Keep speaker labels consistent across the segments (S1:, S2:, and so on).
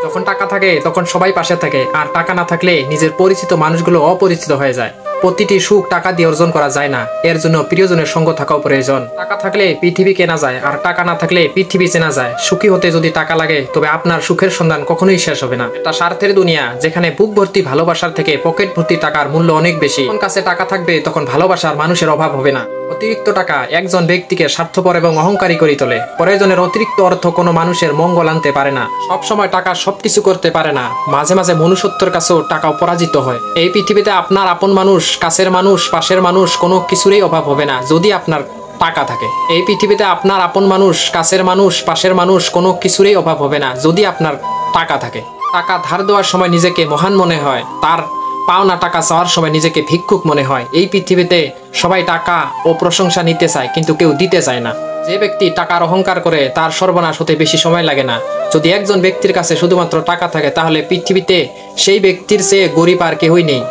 S1: যখন টাকা থাকে তখন সবাই পাশে থাকে, আর টাকা না থাকলে নিজের পরিচিত মানুষগুলো অপরিচিত হয়ে যায়। প্রতিটি সুখ টাকা দিয়ে অর্জন করা যায় না, এর জন্য প্রিয়জনের সঙ্গ থাকাও প্রয়োজন। টাকা থাকলে পৃথিবী কেনা যায়, আর টাকা না থাকলে পৃথিবী চেনা যায়। সুখী হতে যদি টাকা লাগে তবে আপনার সুখের সন্ধান কখনোই শেষ হবে না। এটা স্বার্থের দুনিয়া, যেখানে বুক ভর্তি ভালোবাসার থেকে পকেট ভর্তি টাকার মূল্য অনেক বেশি। যখন কাছে টাকা থাকবে তখন ভালোবাসার মানুষের অভাব হবে না। অতিরিক্ত টাকা একজন ব্যক্তিকে স্বার্থপর এবং অহংকারী করে তোলে। প্রয়োজনের অতিরিক্ত অর্থ কোনো মানুষের মঙ্গল আনতে পারে না। সবসময় টাকা সবকিছু করতে পারে না, মাঝে মাঝে মনুষ্যত্বের কাছেও টাকাও পরাজিত হয়। এই পৃথিবীতে আপনার আপন মানুষ, কাছের মানুষ, পাশের মানুষ কোনো কিছুরই অভাব হবে না যদি আপনার টাকা থাকে। এই পৃথিবীতে আপনার আপন মানুষ, কাছের মানুষ, পাশের মানুষ কোনো কিছুরই অভাব হবে না যদি আপনার টাকা থাকে। টাকা ধার দেওয়ার সময় নিজেকে মহান মনে হয়, তার পাওনা টাকা চাওয়ার সময় নিজেকে ভিক্ষুক মনে হয়। এই পৃথিবীতে সবাই টাকা ও প্রশংসা নিতে চায়, কিন্তু কেউ দিতে চায় না। যে ব্যক্তি টাকার অহংকার করে তার সর্বনাশ হতে বেশি সময় লাগে না। যদি একজন ব্যক্তির কাছে শুধুমাত্র টাকা থাকে তাহলে পৃথিবীতে সেই ব্যক্তির চেয়ে গরিব আর কেউই নেই।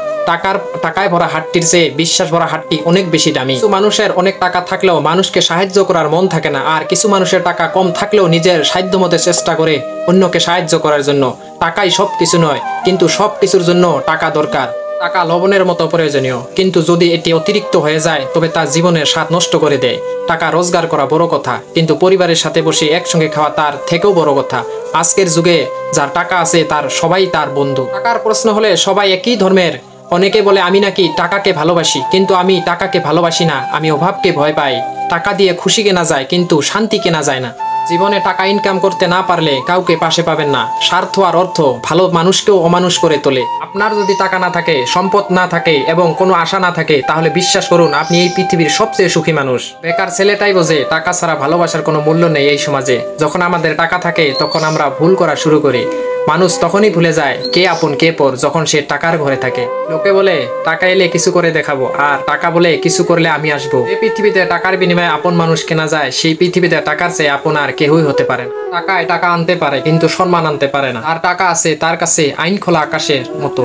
S1: টাকায় ভরা হাটটির চেয়ে বিশ্বাস ভরা হাটটি অনেক বেশি দামি। কিছু মানুষের অনেক টাকা থাকলেও মানুষকে সাহায্য করার মন থাকে না, আর কিছু মানুষের টাকা কম থাকলেও নিজের সাধ্যমতো চেষ্টা করে অন্যকে সাহায্য করার জন্য। টাকাই সবকিছু নয়, কিন্তু সবকিছুর জন্য টাকা দরকার। টাকা লবণের মতো প্রয়োজনীয়, কিন্তু যদি এটি অতিরিক্ত হয়ে যায় তবে তার জীবনের স্বাদ নষ্ট করে দেয়। টাকা রোজগার করা বড় কথা, কিন্তু পরিবারের সাথে বসে একসঙ্গে খাওয়া তার থেকেও বড় কথা। আজকের যুগে যার টাকা আছে তার সবাই তার বন্ধু। টাকার প্রশ্ন হলে সবাই একই ধর্মের। অনেকে বলে আমি নাকি টাকাকে ভালোবাসি, কিন্তু আমি টাকাকে ভালোবাসি না, আমি অভাবকে ভয় পাই। টাকা দিয়ে খুশি কেনা যায়, কিন্তু শান্তি কেনা যায় না। জীবনে টাকা ইনকাম করতে না পারলে কাউকে পাশে পাবেন না। স্বার্থ আর অর্থ ভালো মানুষকেও অমানুষ করে তোলে। আপনার যদি টাকা না থাকে, সম্পদ না থাকে এবং কোনো আশা না থাকে, তাহলে বিশ্বাস করুন আপনি এই পৃথিবীর সবচেয়ে সুখী মানুষ। বেকার ছেলেটাই বোঝে টাকা ছাড়া ভালোবাসার কোনো মূল্য নেই এই সমাজে। যখন আমাদের টাকা থাকে তখন আমরা ভুল করা শুরু করি। মানুষ তখনই ভুলে যায় কে আপন কে পর, যখন সে টাকার ঘরে থাকে। লোকে বলে টাকা এলে কিছু করে দেখাবো, আর টাকা বলে কিছু করলে আমি আসবো। এই পৃথিবীতে টাকার বিনিময়ে আপন মানুষ কেনা যায়, সেই পৃথিবীতে টাকার চেয়ে আপন আর কেউই হতে পারে না। টাকায় টাকা আনতে পারে, কিন্তু সম্মান আনতে পারে না। আর টাকা আছে তার কাছে আইন খোলা আকাশের মতো,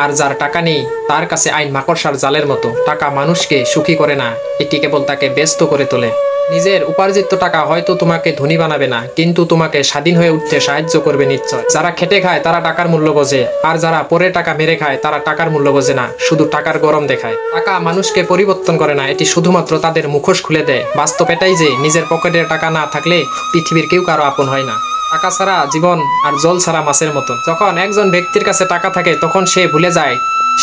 S1: আর যার টাকা নেই তার কাছে আইন মাকড়সার জালের মতো। টাকা মানুষকে সুখী করে না, এটি কেবল তাকে ব্যস্ত করে তোলে। নিজের উপার্জিত টাকা হয়তো তোমাকে ধনী বানাবে না, কিন্তু তোমাকে স্বাধীন হয়ে উঠতে সাহায্য করবে নিশ্চয়। যারা খেটে খায় তারা টাকার মূল্য বোঝে, আর যারা পরে টাকা মেরে খায় তারা টাকার মূল্য বোঝে না, শুধু টাকার গরম দেখায়। টাকা মানুষকে পরিবর্তন করে না, এটি শুধুমাত্র তাদের মুখোশ খুলে দেয়। বাস্তব এটাই যে নিজের পকেটের টাকা না থাকলে পৃথিবীর কেউ কারো আপন হয় না। টাকা ছাড়া জীবন আর জল ছাড়া মাছের মতো। যখন একজন ব্যক্তির কাছে টাকা থাকে তখন সে ভুলে যায়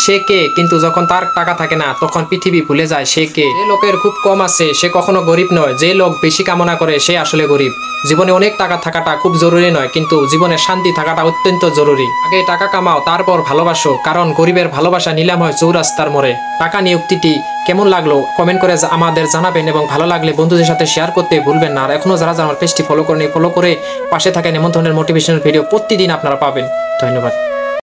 S1: সে কে, কিন্তু যখন তার টাকা থাকে না তখন পৃথিবী ভুলে যায় সে কে। যে লোকের খুব কম আছে সে কখনো গরিব নয়, যে লোক বেশি কামনা করে সে আসলে গরিব। জীবনে অনেক টাকা থাকাটা খুব জরুরি নয়, কিন্তু জীবনে শান্তি থাকাটা অত্যন্ত জরুরি। আগে টাকা কামাও, তারপর ভালোবাসো, কারণ গরিবের ভালোবাসা নিলাম হয় চৌরাস্তার মোড়ে। টাকা নিয়ে উক্তিটি কেমন লাগলো কমেন্ট করে আমাদের জানাবেন, এবং ভালো লাগলে বন্ধুদের সাথে শেয়ার করতে ভুলবেন না। আর এখনো যারা আমার পেজটি ফলো করে পাশে থাকেন, এমন ধরনের মোটিভেশনাল ভিডিও প্রতিদিন আপনারা পাবেন। ধন্যবাদ।